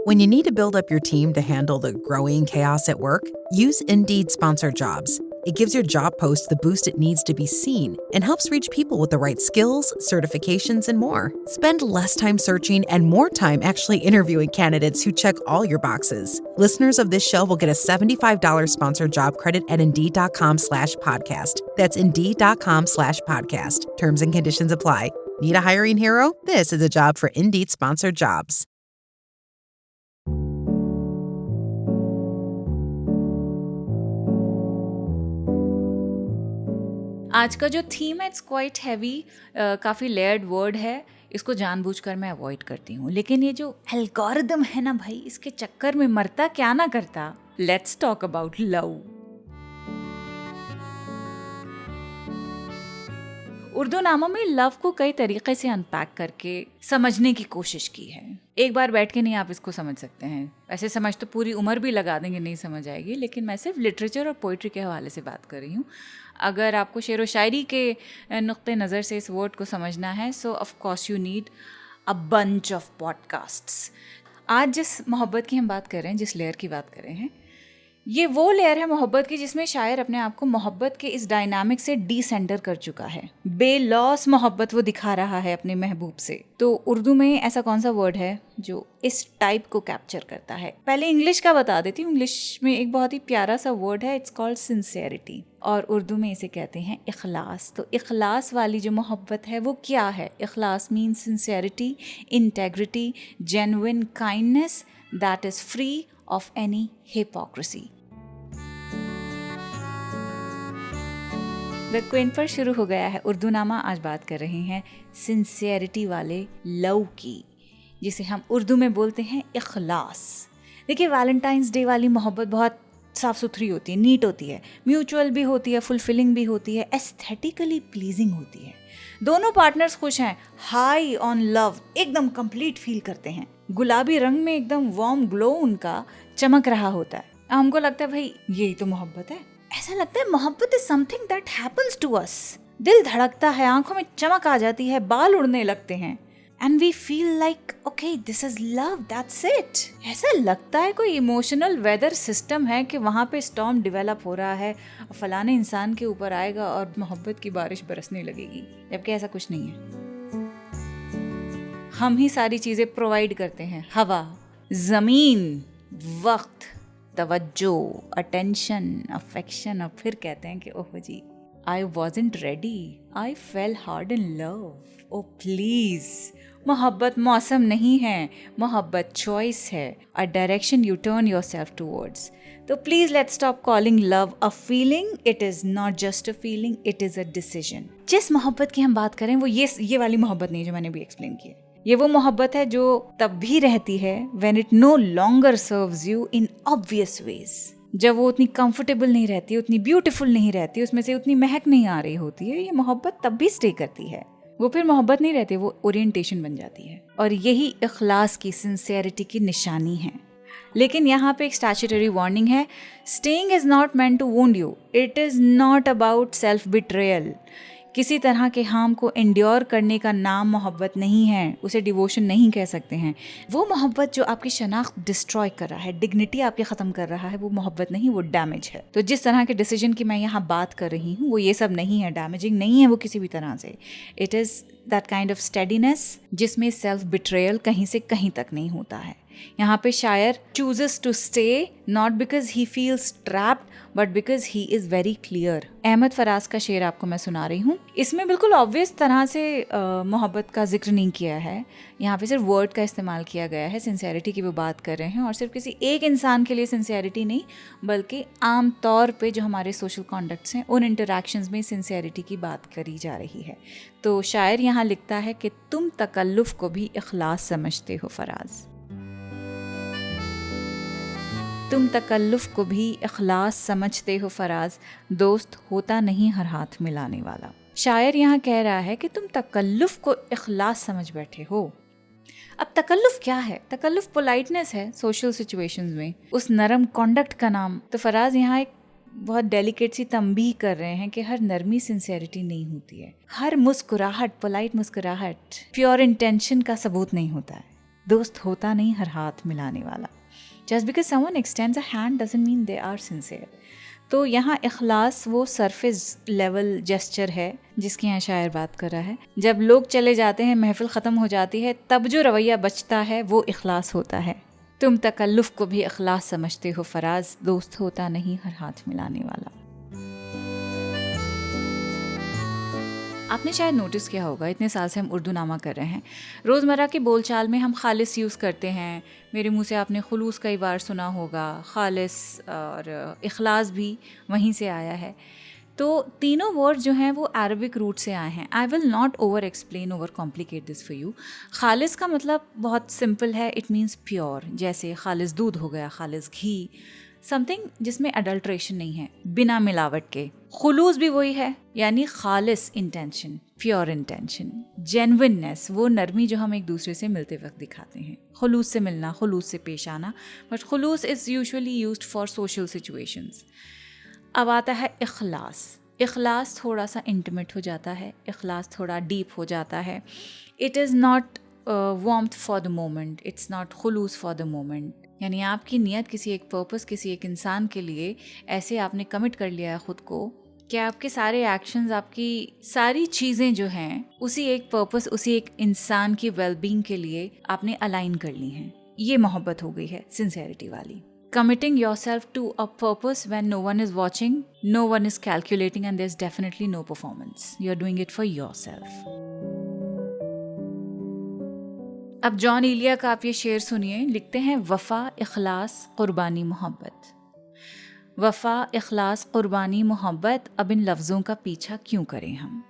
When you need to build up your team to handle the growing chaos at work, use Indeed Sponsored Jobs. It gives your job post the boost it needs to be seen and helps reach people with the right skills, certifications, and more. Spend less time searching and more time actually interviewing candidates who check all your boxes. Listeners of this show will get a $75 sponsored job credit at Indeed.com/podcast. That's Indeed.com/podcast. Terms and conditions apply. Need a hiring hero? This is a job for Indeed Sponsored Jobs. आज का जो theme है it's quite heavy, काफ़ी layered word है, इसको जानबूझकर मैं avoid करती हूँ। लेकिन ये जो एल्गोरिदम है ना भाई, इसके चक्कर में मरता क्या ना करता। Let's talk about love. Urdu नामों में लव को कई तरीके से अनपैक करके समझने की कोशिश की है। एक बार बैठ के नहीं आप इसको समझ सकते हैं। ऐसे समझ तो पूरी उम्र भी लगा देंगे, नहीं समझ आएगी। लेकिन मैं सिर्फ लिटरेचर और पोइट्री के हवाले से बात कर रही हूँ। अगर आपको शेर व शायरी के नुक्ते नज़र से इस वर्ड को समझना है, सो of course you need a bunch of podcasts. आज जिस मोहब्बत की हम बात कर रहे हैं, जिस लेयर की बात कर रहे हैं, ये वो लेयर है मोहब्बत की जिसमें शायर अपने आप को मोहब्बत के इस डायनामिक से डिसेंटर कर चुका है। बेलॉस मोहब्बत वो दिखा रहा है अपने महबूब से। तो उर्दू में ऐसा कौन सा वर्ड है जो इस टाइप को कैप्चर करता है? पहले इंग्लिश का बता देती हूँ। इंग्लिश में एक बहुत ही प्यारा सा वर्ड है, इट्स कॉल्ड सिंसियरिटी, और उर्दू में इसे कहते हैं इखलास। तो इखलास वाली जो मोहब्बत है वो क्या है? इखलास means sincerity, integrity, genuine kindness that is free of any hypocrisy. The queen पर शुरू हो गया है उर्दू नामा। आज बात कर रहे हैं सिंसियरिटी वाले लव की, जिसे हम उर्दू में बोलते हैं इखलास। देखिए, वैलेंटाइंस डे वाली मोहब्बत बहुत साफ सुथरी होती है, नीट होती है, म्यूचुअल भी होती है, फुलफिलिंग भी होती है, एस्थेटिकली प्लीजिंग होती है। दोनों पार्टनर्स खुश हैं, हाई ऑन लव, एकदम कंप्लीट फील करते हैं। गुलाबी रंग में एकदम वार्म ग्लो उनका चमक रहा होता है। हमको लगता है भाई यही तो मोहब्बत है। ऐसा लगता है मोहब्बत is something that happens to us. दिल धड़कता है, आंखों में चमक आ जाती है, बाल उड़ने लगते हैं, and we feel like okay this is love, that's it. ऐसा लगता है कोई इमोशनल वेदर सिस्टम है कि वहाँ पे स्टॉर्म डेवलप हो रहा है, फलाने इंसान के ऊपर आएगा और मोहब्बत की बारिश बरसने लगेगी, जबकि ऐसा कुछ नहीं है। हम ही सारी चीज़ें प्रोवाइड करते हैं, हवा, ज़मीन, वक्त, तवज्जो, अटेंशन, अफेक्शन, और फिर कहते हैं कि oh gee I wasn't ready, I fell hard in love. Oh please, मोहब्बत मौसम नहीं है, मोहब्बत चॉइस है, a direction you turn yourself towards. तो please let's stop calling love a feeling. It is not just a feeling, it is a decision. जिस मोहब्बत की हम बात करें वो ये वाली मोहब्बत नहीं जो मैंने भी एक्सप्लेन की है। ये वो मोहब्बत है जो तब भी रहती है when it no longer serves you in obvious ways। जब वो उतनी कंफर्टेबल नहीं रहती, उतनी ब्यूटीफुल नहीं रहती, उसमें से उतनी महक नहीं आ रही होती है, ये मोहब्बत तब भी स्टे करती है। वो फिर मोहब्बत नहीं रहती, वो ओरिएंटेशन बन जाती है। और यही इखलास की, सिंसियरिटी की निशानी है। लेकिन यहाँ पे एक स्टैट्यूटरी वार्निंग है, staying is not meant to wound you, it is not about self betrayal. किसी तरह के हार्म को एंड्योर करने का नाम मोहब्बत नहीं है, उसे डिवोशन नहीं कह सकते हैं। वो मोहब्बत जो आपकी शनाख्त डिस्ट्रॉय कर रहा है, डिग्निटी आपकी ख़त्म कर रहा है, वो मोहब्बत नहीं, वो डैमेज है। तो जिस तरह के डिसीजन की मैं यहाँ बात कर रही हूँ वो ये सब नहीं है, डैमेजिंग नहीं है वो किसी भी तरह से। It is that kind of steadiness जिसमें सेल्फ बिट्रेयल कहीं से कहीं तक नहीं होता है। यहाँ पे शायर chooses to stay not because he feels trapped but because he is very clear. Ahmad Faraz का शेर आपको मैं सुना रही हूँ। इसमें बिल्कुल ऑब्वियस तरह से मोहब्बत का जिक्र नहीं किया है, यहाँ पे सिर्फ वर्ड का इस्तेमाल किया गया है। सिंसियरिटी की वो बात कर रहे हैं, और सिर्फ किसी एक इंसान के लिए सिंसियरिटी नहीं, बल्कि आम तौर पे जो हमारे सोशल कॉन्डक्ट्स हैं उन इंटरैक्शंस में सिंसियरिटी की बात करी जा रही है। तो शायर यहाँ लिखता है कि तुम तकल्लुफ़ को भी इखलास समझते हो फराज, तुम तकल्लुफ़ को भी इखलास समझते हो फराज, दोस्त होता नहीं हर हाथ मिलाने वाला। शायर यहाँ कह रहा है कि तुम तकल्लुफ़ को इखलास समझ बैठे हो। अब तकल्लुफ़ क्या है? तकल्लुफ़ पोलाइटनेस है सोशल सिचुएशंस में, उस नरम कॉन्डक्ट का नाम। तो फराज यहाँ एक बहुत डेलिकेट सी तंबीह कर रहे हैं कि हर नरमी सिंसियरिटी नहीं होती है, हर मुस्कुराहट, पोलाइट मुस्कुराहट प्योर इंटेंशन का सबूत नहीं होता है। दोस्त होता नहीं हर हाथ मिलाने वाला. Just because someone extends a hand doesn't mean they are sincere. तो यहाँ इखलास वो सरफेस लेवल जेस्चर है जिसकी यहाँ शायर बात कर रहा है. जब लोग चले जाते हैं, महफिल ख़त्म हो जाती है, तब जो रवैया बचता है वो इखलास होता है. तुम तकल्लुफ़ को भी इखलास समझते हो फराज, दोस्त होता नहीं हर हाथ मिलाने वाला. आपने शायद नोटिस किया होगा, इतने साल से हम उर्दू नामा कर रहे हैं, रोज़मर्रा की बोलचाल में हम खालिस यूज़ करते हैं. मेरे मुंह से आपने खुलूस कई बार सुना होगा, खालिस और इखलास भी वहीं से आया है. तो तीनों वर्ड जो हैं वो अरबिक रूट से आए हैं. I will not over explain, over complicate this for you. खालिस का मतलब बहुत सिंपल है, इट मीन्स प्योर. जैसे खालिस दूध हो गया, खालिस घी, समथिंग जिसमें अडल्ट्रेशन नहीं है, बिना मिलावट के. खुलूस भी वही है, यानी खालिस इंटेंशन, प्योर इंटेंशन, जेन्युइननेस, वो नरमी जो हम एक दूसरे से मिलते वक्त दिखाते हैं. खुलूस से मिलना, खुलूस से पेश आना. बट खुलूस is usually used for social situations. अब आता है इखलास. इखलास थोड़ा सा इंटीमेट हो जाता है, इखलास थोड़ा डीप हो जाता है. It is not warmth for the moment, it's not खुलूस फॉर द मोमेंट. यानी आपकी नियत किसी एक पर्पस, किसी एक इंसान के लिए ऐसे आपने कमिट कर लिया है ख़ुद को कि आपके सारे एक्शंस, आपकी सारी चीज़ें जो हैं उसी एक पर्पस, उसी एक इंसान की वेलबींग के लिए आपने अलाइन कर ली हैं. ये मोहब्बत हो गई है सिंसेरिटी वाली. Committing yourself to a purpose when no one is watching, no one is calculating, and there's definitely no performance. You're doing it for yourself. अब जॉन इलिया का आप ये शेर सुनिए. लिखते हैं, वफ़ा इखलास कुर्बानी मोहब्बत. वफ़ा इखलास कुर्बानी मोहब्बत, अब इन लफ्ज़ों का पीछा क्यों करें हम.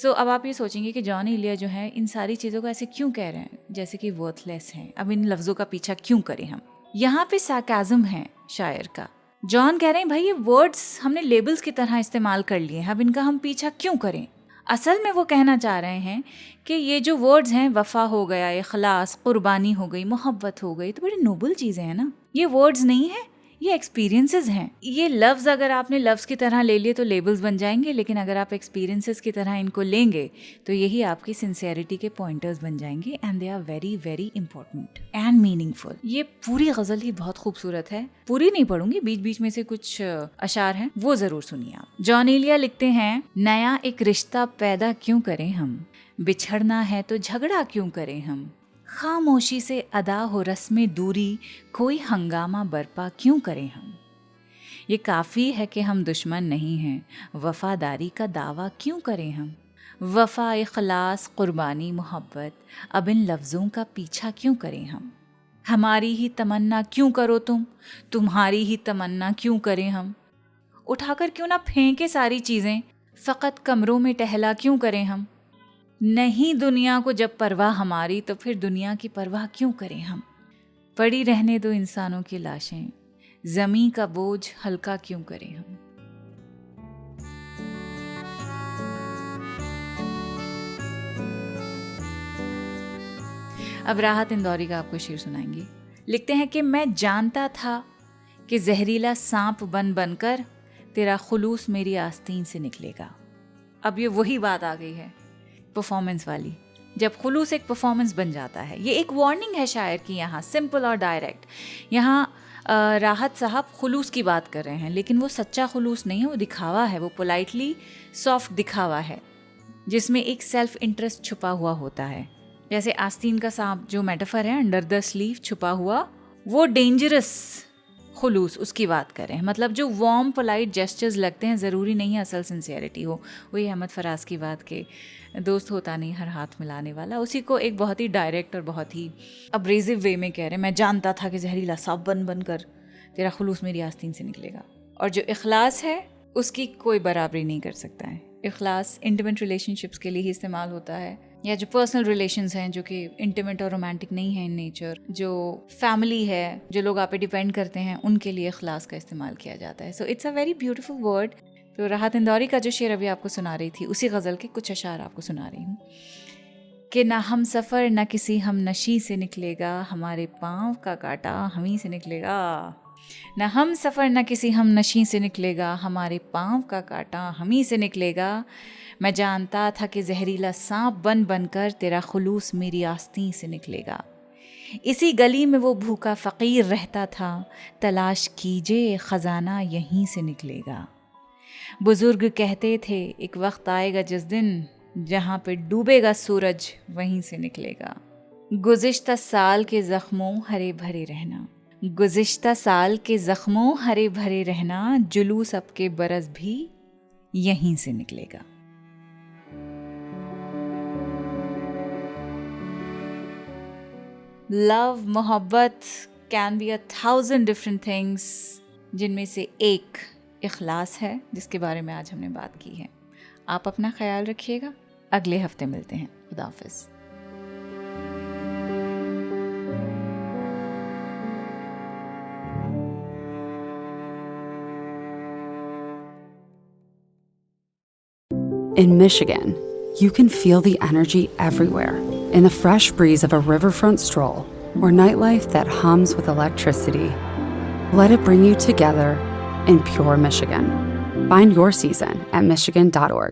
अब आप ये सोचेंगे कि जॉन इलिया जो है इन सारी चीज़ों को ऐसे क्यों कह रहे हैं जैसे कि वर्थलेस हैं. अब इन लफ्ज़ों का पीछा क्यों करें हम. यहाँ पे सार्काज़म है शायर का. जॉन कह रहे हैं, भाई ये वर्ड्स हमने लेबल्स की तरह इस्तेमाल कर लिए हैं, अब इनका हम पीछा क्यों करें. असल में वो कहना चाह रहे हैं कि ये जो वर्ड्स हैं, वफ़ा हो गया, इखलास, कुर्बानी हो गई, मोहब्बत हो गई, तो बड़ी नोबल चीज़ें हैं ना. ये वर्ड्स नहीं हैं, ये एक्सपीरियंसेस हैं. ये लफ्ज़ अगर आपने लफ्ज़ की तरह ले लिए तो लेबल्स बन जाएंगे, लेकिन अगर आप एक्सपीरियंसेस की तरह इनको लेंगे तो यही आपकी सिंसेरिटी के पॉइंटर्स बन जाएंगे. And they are very very important and meaningful. ये पूरी गज़ल ही बहुत खूबसूरत है. पूरी नहीं पढ़ूंगी, बीच बीच में से कुछ अशार हैं, वो ज़रूर सुनिए आप. जॉन इलिया लिखते हैं, नया एक रिश्ता पैदा क्यों करें हम, बिछड़ना है तो झगड़ा क्यों करें हम, खामोशी से अदा हो रस्म दूरी, कोई हंगामा बरपा क्यों करें हम. ये काफ़ी है कि हम दुश्मन नहीं हैं, वफ़ादारी का दावा क्यों करें हम. वफ़ा इखलास कुर्बानी मोहब्बत, अब इन लफ्ज़ों का पीछा क्यों करें हम. हमारी ही तमन्ना क्यों करो तुम, तुम्हारी ही तमन्ना क्यों करें हम. उठाकर क्यों ना फेंके सारी चीज़ें, फ़कत कमरों में टहला क्यों करें हम. नहीं दुनिया को जब परवाह हमारी, तो फिर दुनिया की परवाह क्यों करें हम. पड़ी रहने दो इंसानों की लाशें, ज़मीं का बोझ हल्का क्यों करें हम. अब राहत इंदौरी का आपको शेर सुनाएंगे. लिखते हैं कि मैं जानता था कि जहरीला सांप बन बनकर तेरा खुलूस मेरी आस्तीन से निकलेगा. अब ये वही बात आ गई है, परफॉर्मेंस वाली. जब खुलूस एक परफॉर्मेंस बन जाता है, ये एक वार्निंग है शायर की यहाँ, सिंपल और डायरेक्ट. यहाँ राहत साहब खुलूस की बात कर रहे हैं, लेकिन वो सच्चा खुलूस नहीं है, वो दिखावा है, वो पोलाइटली सॉफ्ट दिखावा है जिसमें एक सेल्फ इंटरेस्ट छुपा हुआ होता है. जैसे आस्तीन का सांप जो मेटाफर है, अंडर द स्लीव छुपा हुआ, वो डेंजरस खुलूस उसकी बात करें. मतलब जो वार्म पोलाइट जेस्चर्स लगते हैं, ज़रूरी नहीं है असल सिंसियरिटी हो. वही अहमद फराज की बात के दोस्त होता नहीं हर हाथ मिलाने वाला, उसी को एक बहुत ही डायरेक्ट और बहुत ही अब्रेजिव वे में कह रहे हैं. मैं जानता था कि जहरीला सांप बन बन कर तेरा खुलूस मेरी आस्तीन से निकलेगा. और जो इखलास है उसकी कोई बराबरी नहीं कर सकता है. इखलास इंटीमेट रिलेशनशिप्स के लिए ही इस्तेमाल होता है, या जो पर्सनल रिलेशंस हैं जो कि इंटीमेट और रोमांटिक नहीं है इन नेचर, जो फैमिली है, जो लोग आप पे डिपेंड करते हैं, उनके लिए इखलास का इस्तेमाल किया जाता है. So it's a very beautiful word. तो राहत इंदौरी का जो शेर अभी आपको सुना रही थी, उसी गज़ल के कुछ अशार आपको सुना रही हूँ कि ना हम सफ़र ना किसी हम नशी से निकलेगा, हमारे पाँव का कांटा हम ही से निकलेगा. ना हम सफ़र ना किसी हम नशी से निकलेगा, हमारे पाँव का कांटा हम ही से निकलेगा. मैं जानता था कि जहरीला सांप बन बनकर तेरा खुलूस मेरी आस्तीन से निकलेगा. इसी गली में वो भूखा फ़कीर रहता था, तलाश कीजिए ख़जाना यहीं से निकलेगा। बुज़ुर्ग कहते थे एक वक्त आएगा जिस दिन जहाँ पे डूबेगा सूरज वहीं से निकलेगा। गुज़िश्ता साल के ज़ख्मों हरे भरे रहना, गुज़िश्ता साल के ज़ख्मों हरे भरे रहना, जुलूस अब के बरस भी यहीं से निकलेगा। लव, मोहब्बत कैन बी 1000 डिफरेंट थिंग्स, जिनमें से एक इखलास है जिसके बारे में आज हमने बात की है। आप अपना ख्याल रखिएगा, अगले हफ्ते मिलते हैं। खुदा हाफिज़। In Michigan, you can feel the energy everywhere in the fresh breeze of a riverfront stroll or nightlife that hums with electricity. Let it bring you together in pure Michigan. Find your season at Michigan.org.